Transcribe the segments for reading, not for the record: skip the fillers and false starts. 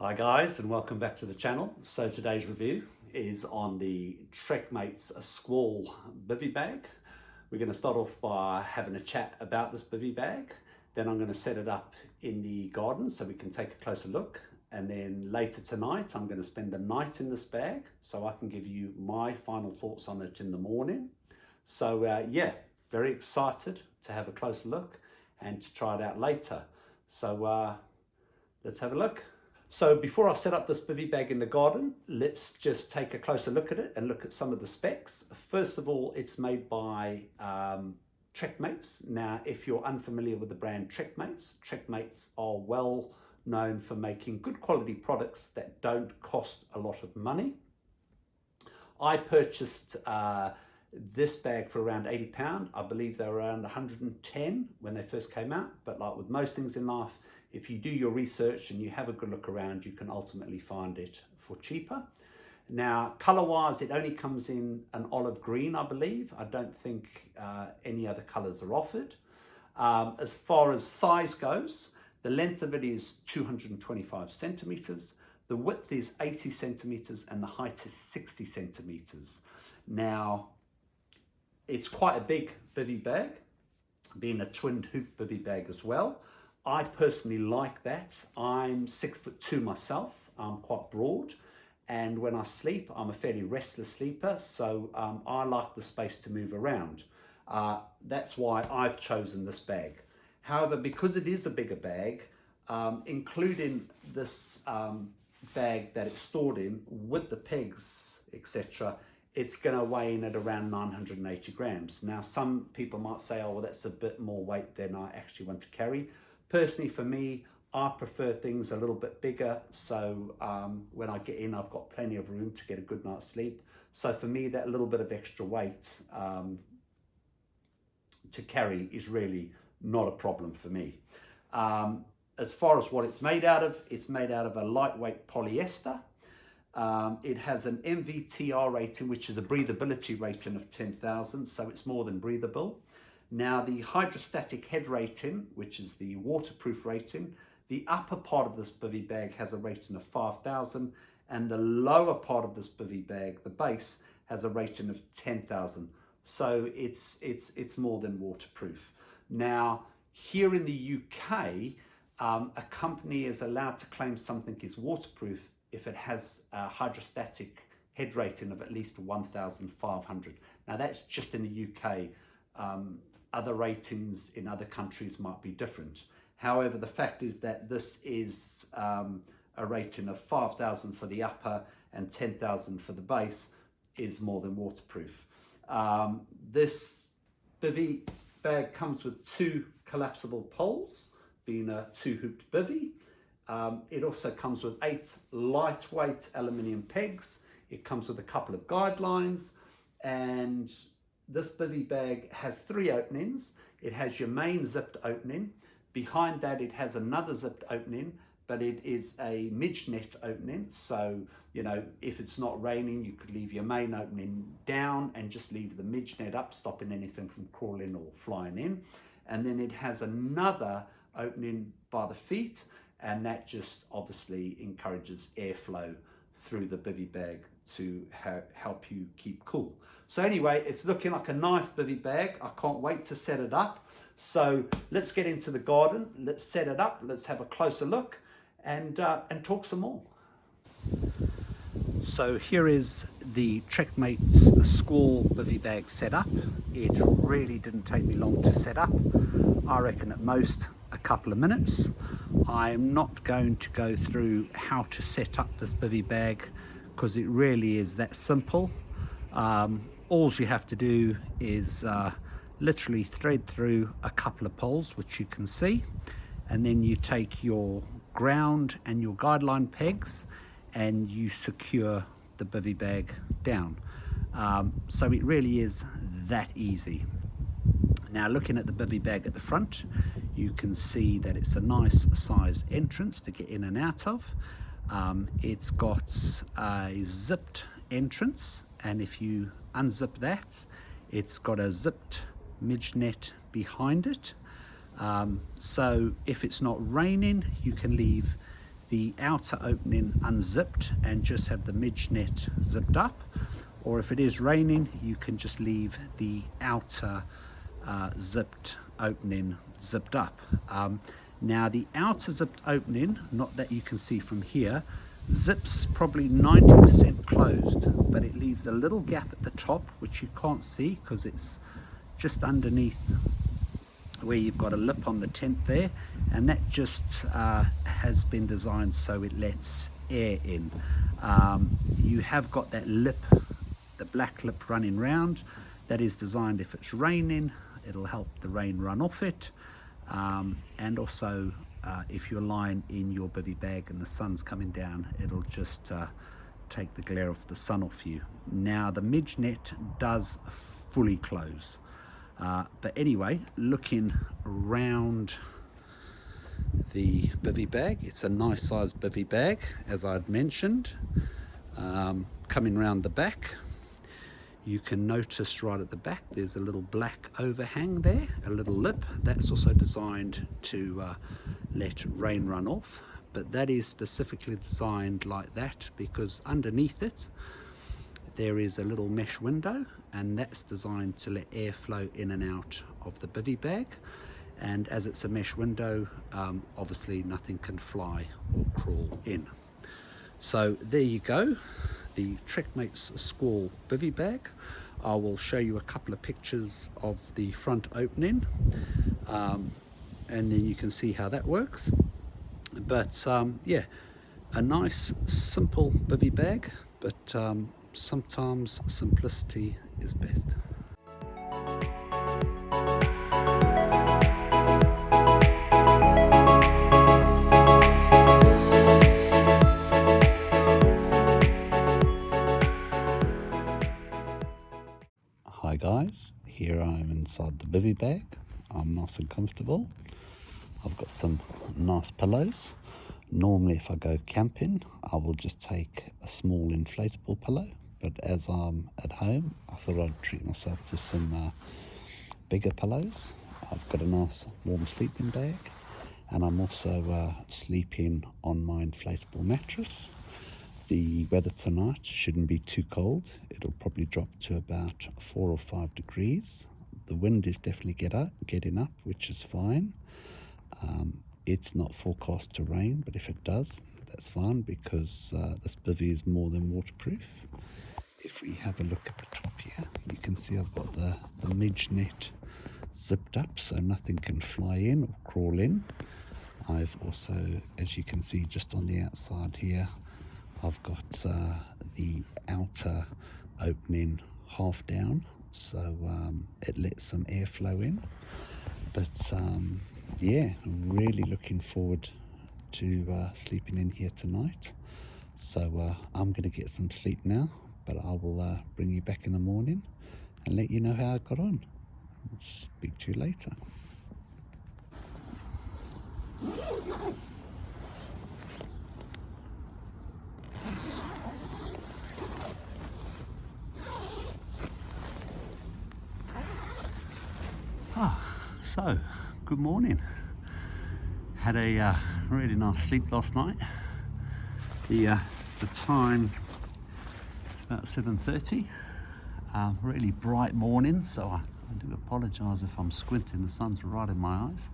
Hi guys, and welcome back to the channel. So today's review is on the Trekmates Squall Bivy bag. We're going to start off by having a chat about this bivy bag. Then I'm going to set it up in the garden so we can take a closer look. And then later tonight, I'm going to spend the night in this bag so I can give you my final thoughts on it in the morning. So yeah, very excited to have a closer look and to try it out later. So let's have a look. So before I set up this bivy bag in the garden, let's just take a closer look at it and look at some of the specs. First of all, it's made by Trekmates. Now, if you're unfamiliar with the brand Trekmates, Trekmates are well known for making good quality products that don't cost a lot of money. I purchased this bag for around £80. I believe they were around 110 when they first came out, but like with most things in life, if you do your research and you have a good look around, you can ultimately find it for cheaper. Now, color-wise, it only comes in an olive green, I believe. I don't think any other colors are offered. As far as size goes, the length of it is 225 centimeters. The width is 80 centimeters and the height is 60 centimeters. Now, it's quite a big bivy bag, being a twinned hoop bivy bag as well. I personally like that. I'm 6'2" myself. I'm quite broad, and when I sleep, I'm a fairly restless sleeper, so I like the space to move around. That's why I've chosen this bag. However, because it is a bigger bag, including this bag that it's stored in with the pegs, etc., it's going to weigh in at around 980 grams. Now, some people might say, oh, well, that's a bit more weight than I actually want to carry. Personally, for me, I prefer things a little bit bigger, so when I get in, I've got plenty of room to get a good night's sleep. So for me, that little bit of extra weight to carry is really not a problem for me. As far as what it's made out of a lightweight polyester. It has an MVTR rating, which is a breathability rating of 10,000, so it's more than breathable. Now, the hydrostatic head rating, which is the waterproof rating, the upper part of this bivy bag has a rating of 5,000, and the lower part of this bivy bag, the base, has a rating of 10,000. So it's more than waterproof. Now, here in the UK, a company is allowed to claim something is waterproof if it has a hydrostatic head rating of at least 1,500. Now, that's just in the UK. Other ratings in other countries might be different. However, the fact is that this is a rating of 5,000 for the upper and 10,000 for the base is more than waterproof. This bivy bag comes with 2 collapsible poles, being a 2-hooped bivy. It also comes with 8 lightweight aluminium pegs. It comes with a couple of guidelines, and this bivy bag has 3 openings. It has your main zipped opening. Behind that, it has another zipped opening, but it is a midge net opening. So, you know, if it's not raining, you could leave your main opening down and just leave the midge net up, stopping anything from crawling or flying in. And then it has another opening by the feet, and that just obviously encourages airflow through the bivy bag to help you keep cool. So anyway, it's looking like a nice bivy bag. I can't wait to set it up. So let's get into the garden. Let's set it up. Let's have a closer look and talk some more. So here is the Trekmates Squall Bivy bag set up. It really didn't take me long to set up. I reckon at most a couple of minutes. I'm not going to go through how to set up this bivy bag because it really is that simple. All you have to do is literally thread through a couple of poles, which you can see, and then you take your ground and your guideline pegs and you secure the bivy bag down. So it really is that easy. Now, looking at the bivy bag at the front, you can see that it's a nice size entrance to get in and out of. It's got a zipped entrance, and if you unzip that, it's got a zipped midge net behind it. So if it's not raining, you can leave the outer opening unzipped and just have the midge net zipped up, or if it is raining, you can just leave the outer zipped opening zipped up. Now the outer zipped opening, not that you can see from here, zips probably 90% closed, but it leaves a little gap at the top which you can't see because it's just underneath where you've got a lip on the tent there, and that just has been designed so it lets air in. You have got that lip, the black lip running round, that is designed if it's raining, it'll help the rain run off it, and also if you're lying in your bivy bag and the sun's coming down, it'll just take the glare of the sun off you. Now the midge net does fully close, but anyway, looking around the bivy bag, it's a nice sized bivy bag as I'd mentioned. Coming round the back, you can notice right at the back there's a little black overhang there, a little lip. That's also designed to let rain run off, but that is specifically designed like that because underneath it there is a little mesh window, and that's designed to let air flow in and out of the bivy bag. And as it's a mesh window, obviously nothing can fly or crawl in. So there you go, the Trekmates Squall Bivy bag. I will show you a couple of pictures of the front opening, and then you can see how that works. But yeah, a nice simple bivy bag, but sometimes simplicity is best. Hi guys, here I am inside the bivy bag. I'm nice and comfortable. I've got some nice pillows. Normally if I go camping, I will just take a small inflatable pillow, but as I'm at home, I thought I'd treat myself to some bigger pillows. I've got a nice warm sleeping bag, and I'm also sleeping on my inflatable mattress. The weather tonight shouldn't be too cold. It'll probably drop to about 4 or 5 degrees. The wind is definitely getting up, which is fine. It's not forecast to rain, but if it does, that's fine because this bivy is more than waterproof. If we have a look at the top here, you can see I've got the midge net zipped up so nothing can fly in or crawl in. I've also, as you can see just on the outside here, I've got the outer opening half down, so it lets some air flow in. But yeah, really looking forward to sleeping in here tonight. So I'm going to get some sleep now, but I will bring you back in the morning and let you know how I got on. I'll speak to you later. So good morning. Had a really nice sleep last night. The time is about 7:30. Really bright morning, so I do apologise if I'm squinting. The sun's right in my eyes.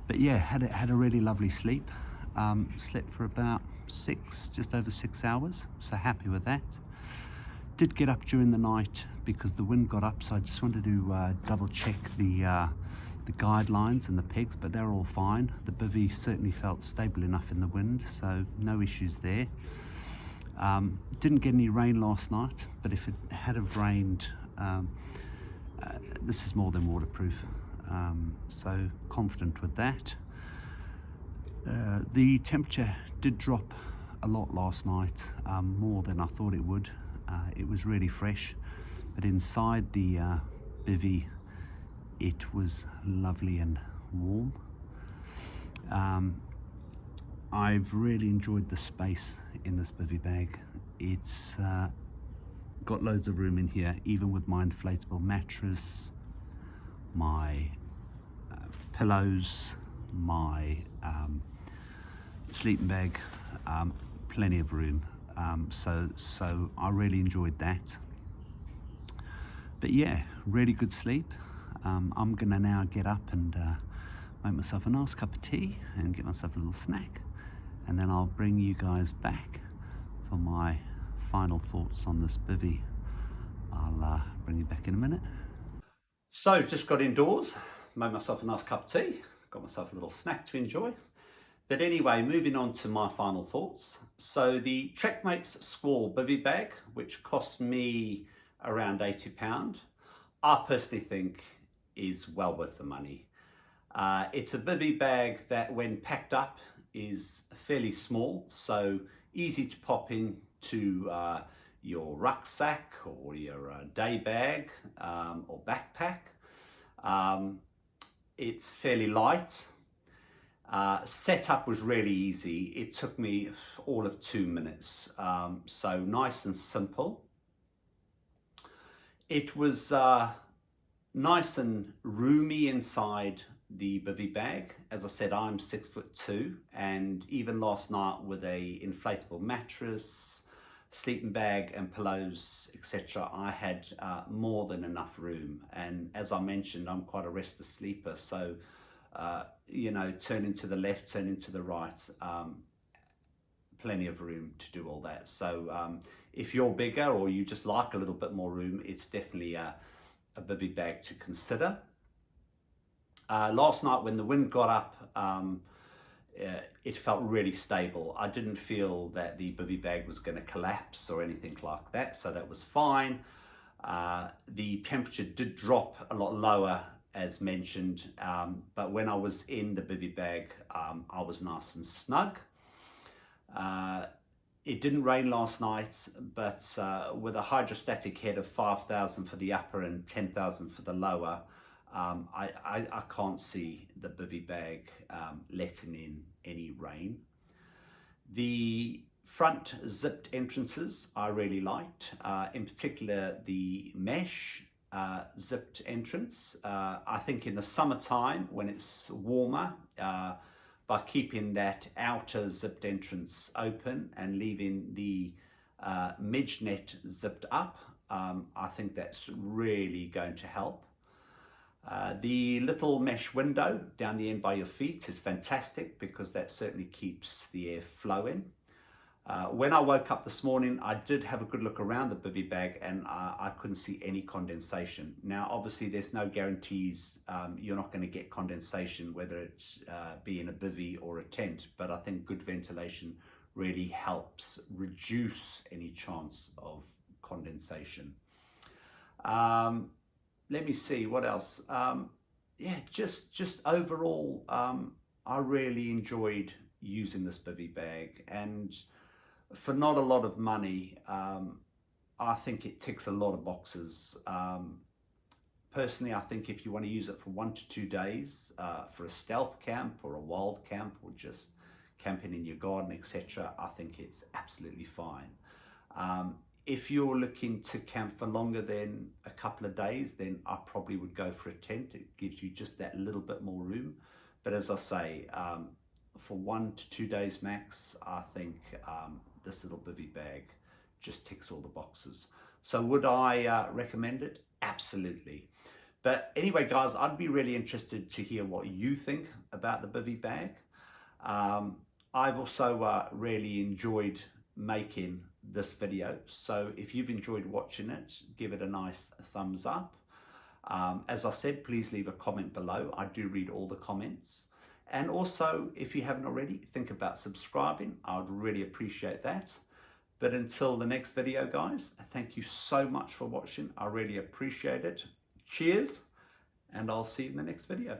But yeah, had a really lovely sleep. Slept for about just over 6 hours. So happy with that. Did get up during the night because the wind got up, so I just wanted to double check the guidelines and the pegs, but they're all fine. The bivy certainly felt stable enough in the wind, so no issues there. Didn't get any rain last night, but if it had have rained, this is more than waterproof, so confident with that. The temperature did drop a lot last night, more than I thought it would. It was really fresh, but inside the bivy it was lovely and warm. I've really enjoyed the space in this bivy bag. It's got loads of room in here, even with my inflatable mattress, my pillows, my sleeping bag, plenty of room. So I really enjoyed that. But yeah, really good sleep. I'm gonna now get up and make myself a nice cup of tea and get myself a little snack, and then I'll bring you guys back for my final thoughts on this bivvy. I'll bring you back in a minute. So just got indoors, made myself a nice cup of tea, got myself a little snack to enjoy. But anyway, moving on to my final thoughts. So the Trekmates Squall Bivy bag, which cost me around £80, I personally think is well worth the money. It's a bivy bag that when packed up is fairly small, so easy to pop into your rucksack or your day bag or backpack. It's fairly light. Setup was really easy. It took me all of 2 minutes, so nice and simple. It was nice and roomy inside the bivy bag. As I said, I'm 6'2", and even last night with a inflatable mattress, sleeping bag and pillows, etc., I had more than enough room. And as I mentioned, I'm quite a restless sleeper, so you know, turning to the left, turning to the right, plenty of room to do all that. So if you're bigger or you just like a little bit more room, it's definitely a bivy bag to consider. Last night when the wind got up, it felt really stable. I didn't feel that the bivy bag was going to collapse or anything like that, so that was fine. The temperature did drop a lot lower as mentioned, but when I was in the bivy bag, I was nice and snug. It didn't rain last night, but with a hydrostatic head of 5,000 for the upper and 10,000 for the lower, I can't see the bivy bag letting in any rain. The front zipped entrances I really liked, in particular the mesh zipped entrance. I think in the summertime when it's warmer, by keeping that outer zipped entrance open and leaving the midge net zipped up, I think that's really going to help. The little mesh window down the end by your feet is fantastic because that certainly keeps the air flowing. When I woke up this morning, I did have a good look around the bivy bag and I couldn't see any condensation. Now, obviously, there's no guarantees you're not going to get condensation, whether it's be in a bivy or a tent, but I think good ventilation really helps reduce any chance of condensation. Let me see, what else? Yeah, just overall, I really enjoyed using this bivy bag, and for not a lot of money, I think it ticks a lot of boxes. Personally, I think if you want to use it for 1 to 2 days for a stealth camp or a wild camp or just camping in your garden, etc., I think it's absolutely fine. If you're looking to camp for longer than a couple of days, then I probably would go for a tent. It gives you just that little bit more room. But as I say, for 1 to 2 days max, I think this little bivy bag just ticks all the boxes. So would I recommend it? Absolutely. But anyway, guys, I'd be really interested to hear what you think about the bivy bag. I've also really enjoyed making this video, so if you've enjoyed watching it, give it a nice thumbs up. As I said, please leave a comment below. I do read all the comments. And also, if you haven't already, think about subscribing. I would really appreciate that. But until the next video, guys, thank you so much for watching. I really appreciate it. Cheers, and I'll see you in the next video.